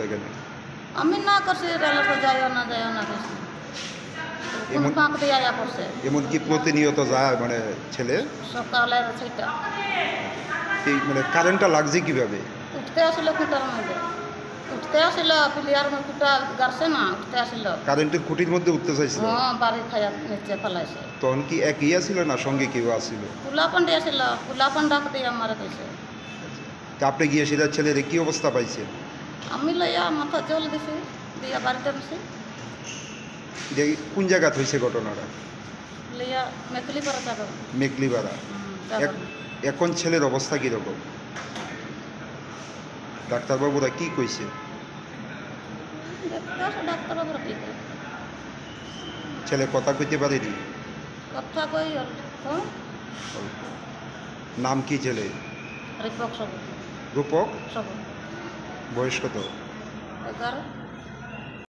এখানে আমি না করছি রেলে তো যাইও না করছি কোন এমন ফাঁক দিয়ে আয়া পড়ছে এমনকি প্রতিনিয়ত যায় মানে ছেলে সকালের সেটা এই মানে কারেন্টটা লাগছে কিভাবে? উঠতে আসিল খুঁটার মধ্যে উঠতে আসিল প্লেয়ার খুঁটা গাড়ছে না উঠতে আসিল কারেন্টের খুঁটির মধ্যে উঠতে চাইছিল, হ্যাঁ বাড়ি খাইয়া নিচে ফেলাইছে তখন কি একই ছিল না সঙ্গে কেউ আসছিল? কুলাপন আসিল কুলাপন ডাক দিয়ে আমার কইছে তা আপনি গিয়ে সেটা ছেলের কি অবস্থা পাইছেন? আমি লইয়া মাথা জল দিছি দিয়া বাড়িতে বসি যে কোন জায়গাত হয়েছে ঘটনাটা? লইয়া মেকলি পাড়া যাবে মেকলিপাড়া। এখন ছেলের অবস্থা কীরকম? ডাক্তারবাবুরা কি কইছে? দেখতে আসো ডাক্তার বাবুরা কি করে ছেলে কথা কইতে পারেনি? কথা কই হ্যাঁ নাম কি ছেলে? রিপক সব রূপক। সব বয়স কত? 11